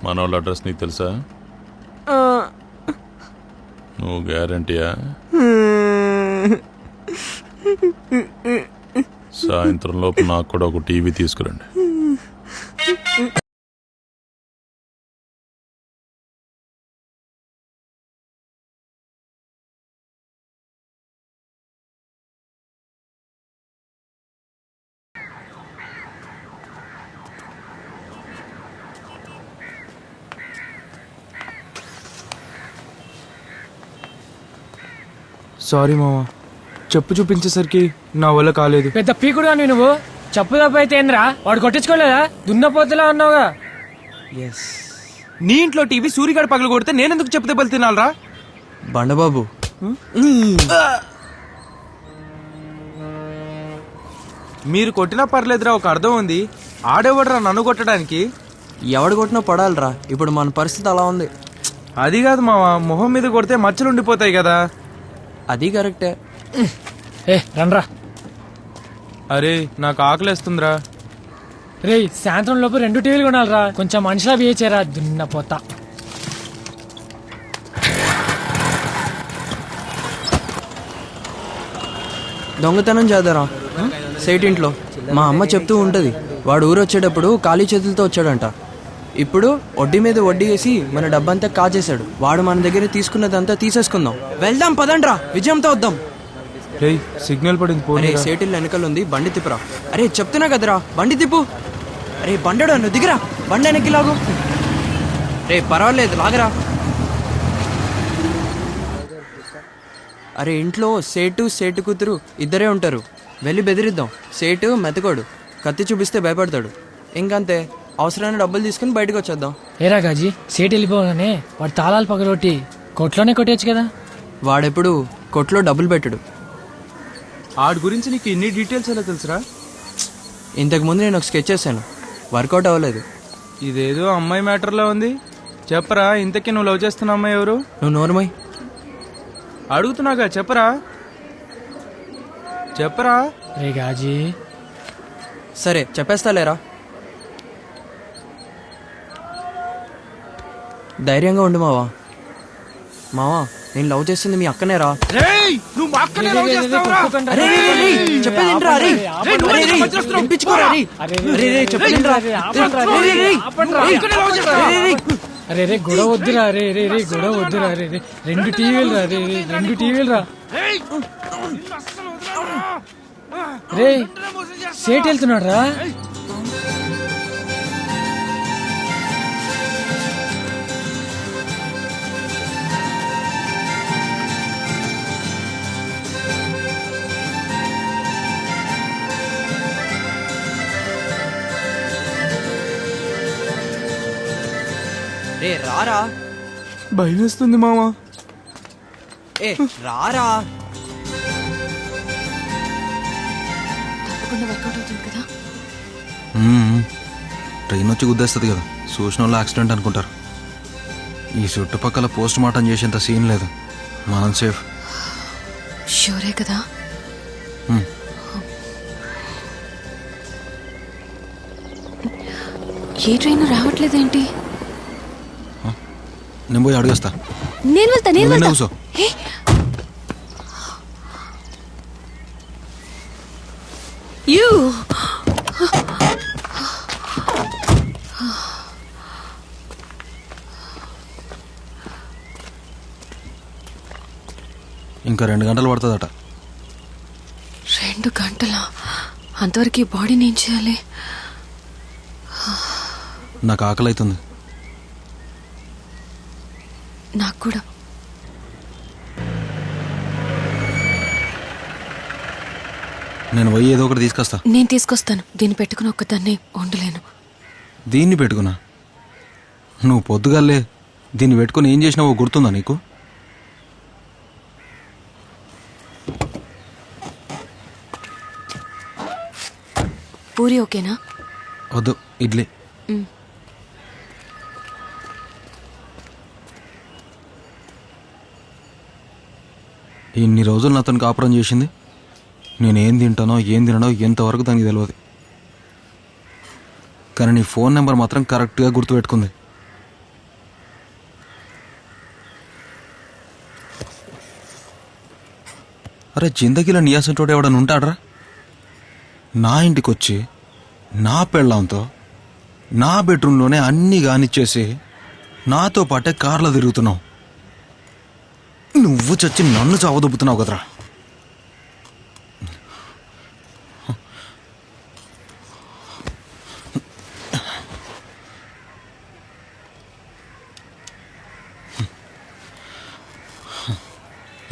మనోళ్ళ address నీకు తెలుసా? నువ్వు గ్యారంటీయా? సాయంత్రం లోపు నాకు కూడా ఒక టీవీ తీసుకురండి. సారీ మామ, చెప్పు చూపించేసరికి నా వల్ల కాలేదు. పెద్ద పీకుడుగా నువ్వు చెప్పు తప్ప అయితే ఏంద్రా? వాడు కొట్టించుకోలేదా? దున్నపోతులా అన్నావుగా. నీ ఇంట్లో టీవీ సూర్యగాడు పగలు కొడితే నేనెందుకు చెప్పు దెబ్బలు తినాలరా? బండబాబు, మీరు కొట్టినా పర్లేదురా, ఒక అర్థం ఉంది. ఆడేవాడురా నన్ను కొట్టడానికి. ఎవడు కొట్టినా పడాలిరా. ఇప్పుడు మన పరిస్థితి అలా ఉంది. అది కాదు మామ, మొహం మీద కొడితే మచ్చలు ఉండిపోతాయి కదా. అది కరెక్టే. రండ్రా. అరే నాకు ఆకలేస్తుందిరా. రే సాయంత్రం లోపు 2 టీవీలు కొనాలిరా. కొంచెం మనిషిలా వేయచేరా దున్నపోతా. దొంగతనం చేద్దారా సేట్ ఇంట్లో. మా అమ్మ చెప్తూ ఉంటది, వాడు ఊరు వచ్చేటప్పుడు ఖాళీ చేతులతో వచ్చాడంట. ఇప్పుడు వడ్డీ మీద వడ్డీ వేసి మన డబ్బంతా కాజేశాడు. వాడు మన దగ్గర తీసుకున్నదంతా తీసేసుకుందాం. వెళ్దాం పదండ్రా, విజయంతో వద్దాం. రే సిగ్నల్ పడింది. అరే సేటిల్ వెనకలు ఉంది, బండి తిప్పురా. అరే చెప్తున్నా కదరా, బండి తిప్పు. అరే బండడు నువ్వు దిగరా, బండి వెనక్కి లాగు. రే పర్వాలేదు లాగరా. అరే ఇంట్లో సేటు కూతురు ఇద్దరే ఉంటారు. వెళ్ళి బెదిరిద్దాం. సేటు మెతకోడు, కత్తి చూపిస్తే భయపడతాడు. ఇంకంతే, అవసరమైన డబ్బులు తీసుకుని బయటకు వచ్చేద్దాం. ఏరా గాజీ, సేటు వెళ్ళిపోగానే వాడు తాళాలు పగలొట్టి కొట్లోనే కొట్టేయచ్చు కదా. వాడెప్పుడు కొట్లో డబ్బులు పెట్టడు. ఆడి గురించి నీకు ఇన్ని డీటెయిల్స్ ఎలా తెలుసురా? ఇంతకుముందు నేను ఒక స్కెచ్ చేశాను, వర్కౌట్ అవ్వలేదు. ఇదేదో అమ్మాయి మ్యాటర్లో ఉంది. చెప్పరా, ఇంతకీ నువ్వు లవ్ చేస్తున్న అమ్మాయి ఎవరు? నువ్వు నోర్మై. అడుగుతున్నాగా, చెప్పరా చెప్పరా. రే గాజీ. సరే చెప్పేస్తా లేరా. ధైర్యంగా ఉండు మావా. మావా నేను లవ్ చేస్తుంది మీ అక్కనేరా. చెప్పేదేంట్రా? అరే రే గొడవ వద్దురా. రే రే రే గొడవ వద్దురా. రే రే 2 టీవీలు రా. రే రే 2 టీవీలు రా. రే సేట్ వెళ్తున్నాడు రా. రే రారా. భయం వేస్తుంది మామ. ఏ రారా. ట్రైన్ వచ్చి గుద్దేస్తుంది కదా, చూసిన వాళ్ళు యాక్సిడెంట్ అనుకుంటారు. ఈ చుట్టుపక్కల పోస్ట్ మార్టం చేసేంత సీన్ లేదు, మనం సేఫ్. షూరే కదా? ఏ ట్రైన్ రావట్లేదేంటి? నేను పోయి అడిగేస్తా. నేను వెళ్తా. కూసో. ఇంకా 2 గంటలు పడుతుందట. 2 గంటలా? అంతవరకు ఈ బాడీని ఏం చేయాలి? నాకు ఆకలి అవుతుంది. నాకు కూడా. నేను పోయి ఏదో ఒకటి తీసుకొస్తా. నేను తీసుకొస్తాను. దీన్ని పెట్టుకుని ఒక్కదాన్ని ఉండలేను. దీన్ని పెట్టుకున్నా? నువ్వు పొద్దుగాలే దీన్ని పెట్టుకుని ఏం చేసినావో గుర్తుందా నీకు? పూరి ఓకేనా? వద్దు, ఇడ్లీ. ఇన్ని రోజులు నాతో కాపురం చేసింది. నేనేం తింటానో ఏం తినడో ఎంతవరకు దానికి తెలియదు. కానీ నీ ఫోన్ నెంబర్ మాత్రం కరెక్ట్గా గుర్తుపెట్టుకుంది. అరే జిందగీలో నీయాసంటోడు ఎవడని ఉంటాడ్రా? నా ఇంటికి వచ్చి నా పెళ్ళంతో నా బెడ్రూమ్లోనే అన్నీ కానిచ్చేసి నాతో పాటే కార్లో తిరుగుతున్నావు. నువ్వు చచ్చి నన్ను చావదొబ్బుతున్నావు కదరా.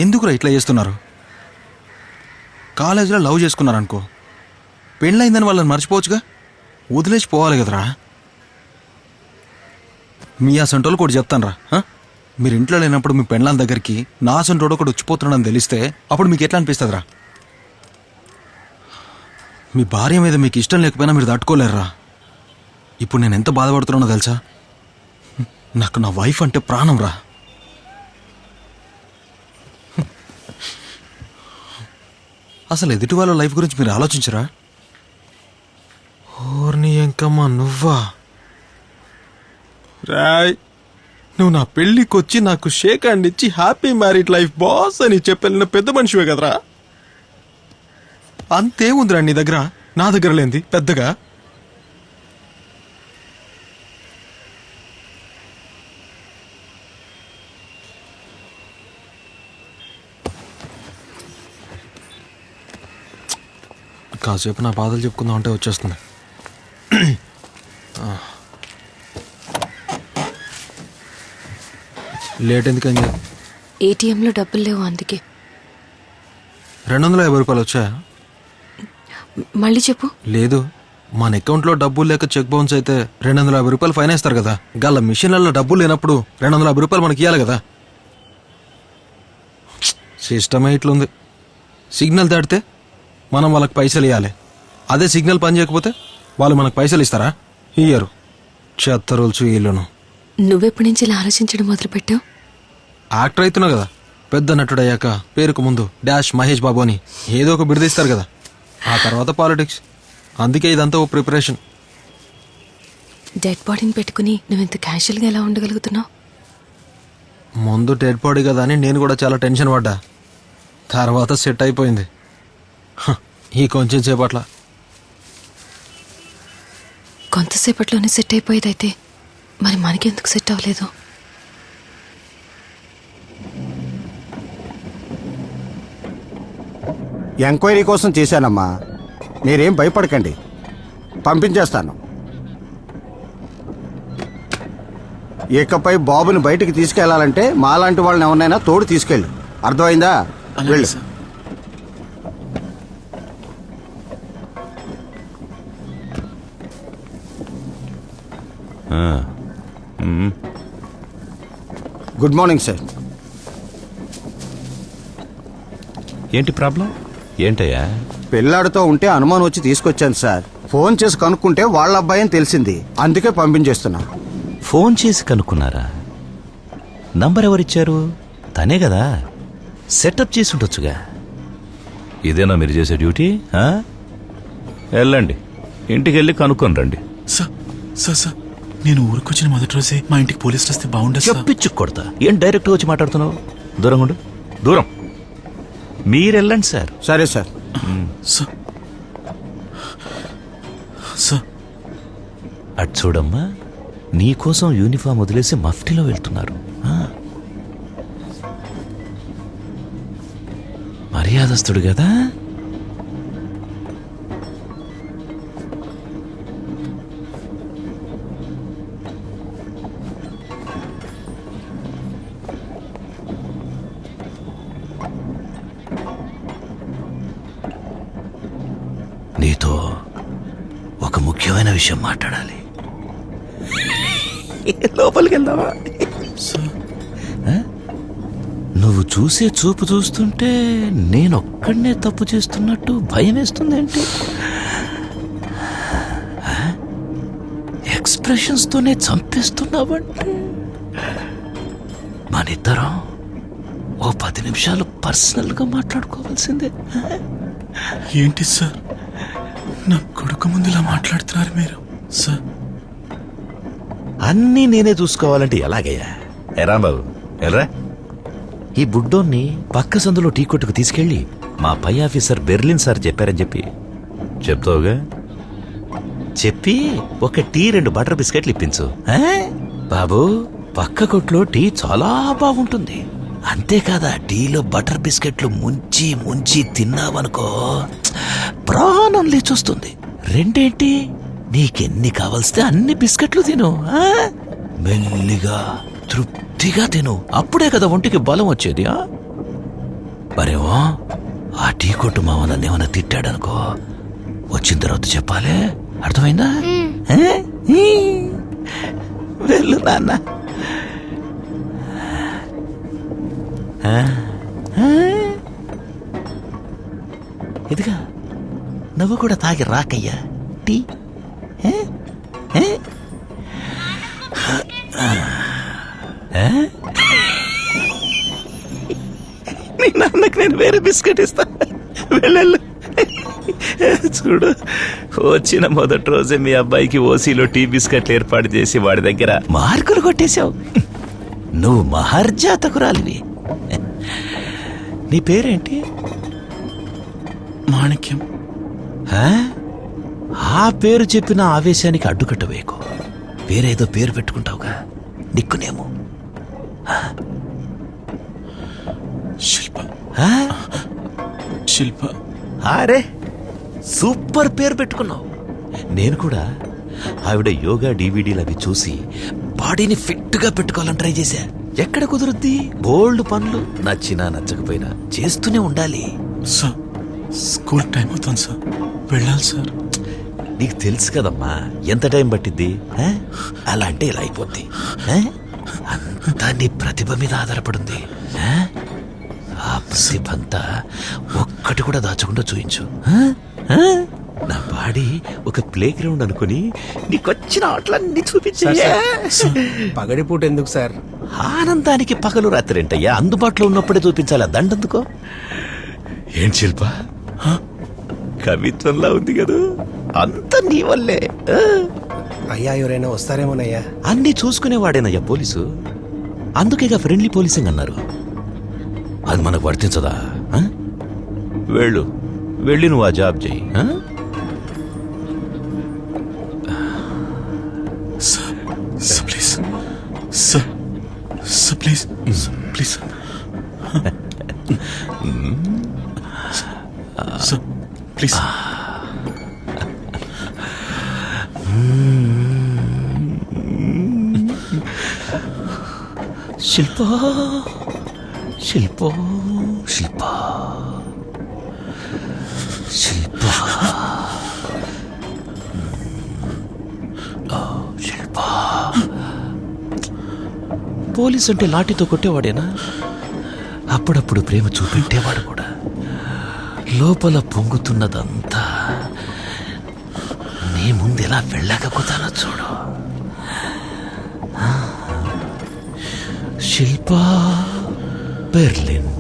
ఎందుకురా ఇట్లా చేస్తున్నారు? కాలేజీలో లవ్ చేసుకున్నారనుకో, పెళ్ళయిందని వాళ్ళని మర్చిపోవచ్చుగా, వదిలేసి పోవాలి కదరా. మీ అసంటోళ్ళు కూడా చెప్తాను రా, మీరు ఇంట్లో లేనప్పుడు మీ పెళ్ళాం దగ్గరికి నా అసంటోడు ఒకటి వచ్చిపోతున్నాడని తెలిస్తే అప్పుడు మీకు ఎట్లా అనిపిస్తుందిరా? మీ భార్య మీద మీకు ఇష్టం లేకపోయినా మీరు తట్టుకోలేరురా. ఇప్పుడు నేను ఎంత బాధపడుతున్నానో తెలుసా? నాకు నా వైఫ్ అంటే ప్రాణం రా. అసలు ఎదుటి వాళ్ళ లైఫ్ గురించి మీరు ఆలోచించరా? ఓర్ని ఎంకమ్మా నువ్వా రాయ్? నువ్వు నా పెళ్ళికి వచ్చి నాకు షేక్ హ్యాండ్ ఇచ్చి హ్యాపీ మ్యారీడ్ లైఫ్ బాస్ అని చెప్పిన పెద్ద మనిషివే కదరా. అంతేముందిరా నీ దగ్గర, నా దగ్గర లేంది పెద్దగా? కాసేపు నా బాధలు చెప్పుకుందాం అంటే వచ్చేస్తుంది. లేట్ ఎందుకని? ఏటీఎంలో డబ్బులు లేవు, అందుకే. 250 రూపాయలు వచ్చాయా? మళ్ళీ చెప్పు. లేదు, మన అకౌంట్లో డబ్బులు లేక చెక్ బౌన్స్ అయితే 250 రూపాయలు ఫైన్ వేస్తారు కదా. గల్ల మిషన్లలో డబ్బులు లేనప్పుడు 250 రూపాయలు మనకి ఇవ్వాలి కదా. సిస్టమే ఇట్లుంది. సిగ్నల్ దాటితే మనం వాళ్ళకి పైసలు ఇవ్వాలి. అదే సిగ్నల్ పని చేయకపోతే వాళ్ళు మనకు పైసలు ఇస్తారా? ఇయ్యరు. చెత్త రూల్స్ వీళ్ళను. నువ్వెప్పటి నుంచి ఇలా ఆలోచించడం మొదలుపెట్టావు? యాక్టర్ అవుతున్నావు కదా, పెద్ద నటుడయ్యాక పేరుకు ముందు డాష్ మహేష్ బాబు అని ఏదో ఒక బిడదీస్తారు కదా, ఆ తర్వాత పాలిటిక్స్. అందుకే ఇదంతా ఓ ప్రిపరేషన్. డెడ్ బాడీని పెట్టుకుని నువ్వెంత క్యాషువల్గా ఎలా ఉండగలుగుతున్నావు? ముందు డెడ్ బాడీ కదా అని నేను కూడా చాలా టెన్షన్ పడ్డా. తర్వాత సెట్ అయిపోయింది. ఈ కొంచెం సేపట్ల. కొంతసేపట్లోనే సెట్ అయిపోయేదైతే మరి మనకెందుకు సెట్ అవ్వలేదు? ఎంక్వైరీ కోసం చేశానమ్మా, మీరేం భయపడకండి, పంపించేస్తాను. ఇకపై బాబుని బయటికి తీసుకెళ్లాలంటే మాలాంటి వాళ్ళని ఎవరినైనా తోడు తీసుకెళ్ళు. అర్థమైందా? వెళ్ళు. Good morning sir. ఏంటి ప్రాబ్లం? ఏంటయ్యా? పెళ్ళాడుతో ఉంటే అనుమానం వచ్చి తీసుకొచ్చాను సార్. ఫోన్ చేసి కనుక్కుంటే వాళ్ళ అబ్బాయి అని తెలిసింది, అందుకే పంపించేస్తున్నా. ఫోన్ చేసి కనుక్కున్నారా? నంబర్ ఎవరిచ్చారు? తనే కదా, సెటప్ చేసి ఉండొచ్చుగా. ఇదేనా మీరు చేసే డ్యూటీ? వెళ్ళండి, ఇంటికి వెళ్ళి కనుక్కొని రండి. సార్ నేను ఊరికొచ్చిన మొదటి రోజే మా ఇంటికి పోలీసులు వస్తే బాగుండదు. చెప్పించు కొడతా. ఏం డైరెక్ట్గా వచ్చి మాట్లాడుతున్నావు? దూరం ఉండు, దూరం. మీరెళ్ళండి సార్. సరే సార్. అటు చూడమ్మా, నీకోసం యూనిఫామ్ వదిలేసి మఫ్టీలో వెళ్తున్నారు. మర్యాదస్తుడు కదా. నీతో ఒక ముఖ్యమైన విషయం మాట్లాడాలి. లోపలికి వెళ్దామా? నువ్వు చూసే చూపు చూస్తుంటే నేనొక్కడనే తప్పు చేస్తున్నట్టు భయం వేస్తుందేంటి? ఎక్స్ప్రెషన్స్తోనే చంపేస్తున్నావంటే మనిద్దరం ఓ 10 నిమిషాలు పర్సనల్గా మాట్లాడుకోవాల్సిందే. ఏంటి సార్, నా కొడుకు ముందు ఇలా మాట్లాడుతున్నారు మీరు? సార్ అన్నీ నేనే చూసుకోవాలంటే ఎలాగయ్యా? ఎరా బాబు, ఎల్రా. ఈ బుడ్డోన్ని పక్క సందులో టీ కొట్టుకు తీసుకెళ్ళి మా పై ఆఫీసర్ బెర్లిన్ సార్ చెప్పారని చెప్పి చెప్తావుగా. చెప్పి ఒక టీ 2 బటర్ బిస్కెట్లు ఇప్పించు. బాబు, పక్క కొట్లో టీ చాలా బాగుంటుంది. అంతేకాదా, టీలో బటర్ బిస్కెట్లు ముంచి ముంచి తిన్నావనుకో ప్రాణం లేచొస్తుంది. 2 నీకెన్ని కావలిస్తే అన్ని బిస్కెట్లు తిను. మెల్లిగా తృప్తిగా తిను. అప్పుడే కదా ఒంటికి బలం వచ్చేది. మరేమో ఆ టీ కొట్టు మామ నన్ను ఏమైనా తిట్టాడనుకో, వచ్చిన తర్వాత చెప్పాలే. అర్థమైందా? వెళ్ళు నాన్న. ఇదిగా నువ్వు కూడా తాగి రాకయ్యా టీ. నీ నాన్నకి నేను వేరే బిస్కెట్ ఇస్తా. వెళ్ళు. చూడు, వచ్చిన మొదటి రోజే మీ అబ్బాయికి ఓసీలో టీ బిస్కెట్లు ఏర్పాటు చేసి వాడి దగ్గర మార్కులు కొట్టేశావు. నువ్వు మహర్జాతకురాలివి. నీ పేరేంటి? మాణిక్యం. ఆ పేరు చెప్పిన ఆవేశానికి అడ్డుకట్ట వేయకు. వేరేదో పేరు పెట్టుకుంటావుగా, దిక్కునేమో. శిల్ప. శిల్ప. అరే, సూపర్ పేరు పెట్టుకున్నావు. నేను కూడా ఆవిడ యోగా డివిడీలు అవి చూసి బాడీని ఫిట్ గా పెట్టుకోవాలని ట్రై చేశా. ఎక్కడ కుదురుద్ది? బోల్డ్ పనులు నచ్చినా నచ్చకపోయినా చేస్తూనే ఉండాలి. సార్, స్కూల్ టైం అవుతుంది సార్, వెళ్ళాలి సార్. నీకు తెలుసు కదమ్మా ఎంత టైం పట్టిద్ది. అలా అంటే ఇలా అయిపోద్ది. అంతా నీ ప్రతిభ మీద ఆధారపడింది. ఆ ప్రతిభంతా ఒక్కటి కూడా దాచకుండా చూయించు. నా బాడీ ఒక ప్లే గ్రౌండ్ అనుకుని నీకొచ్చిన ఆటలన్నీ చూపించే. పగడిపూట ఎందుకు సార్? ఆనందానికి పగలు రాత్రి ఏంటయ్యా, అందుబాటులో ఉన్నప్పుడే చూపించాలా. దండందుకో. ఏంటి శిల్ప, కవిత్వంలా ఉంది కదా, అంత నీ వల్లే. అయ్యా, ఎవరైనా వస్తారేమోనయ్యా. అన్నీ చూసుకునేవాడేనయ్యా పోలీసు. అందుకేగా ఫ్రెండ్లీ పోలీసింగ్ అన్నారు. అది మనకు వర్తించదా? వెళ్ళి నువ్వు ఆ జాబ్ చేయి. Please sir, please please sir, please. Shilpa Shilpa Shilpa Shilpa Shilpa. Police అంటే లాఠీతో కొట్టేవాడేనా? అప్పుడప్పుడు ప్రేమ చూపెట్టేవాడు కూడా. లోపల పొంగుతున్నదంతా నీ ముందెలా వెళ్ళకపోతానో చూడు. శిల్ప, బెర్లిన్.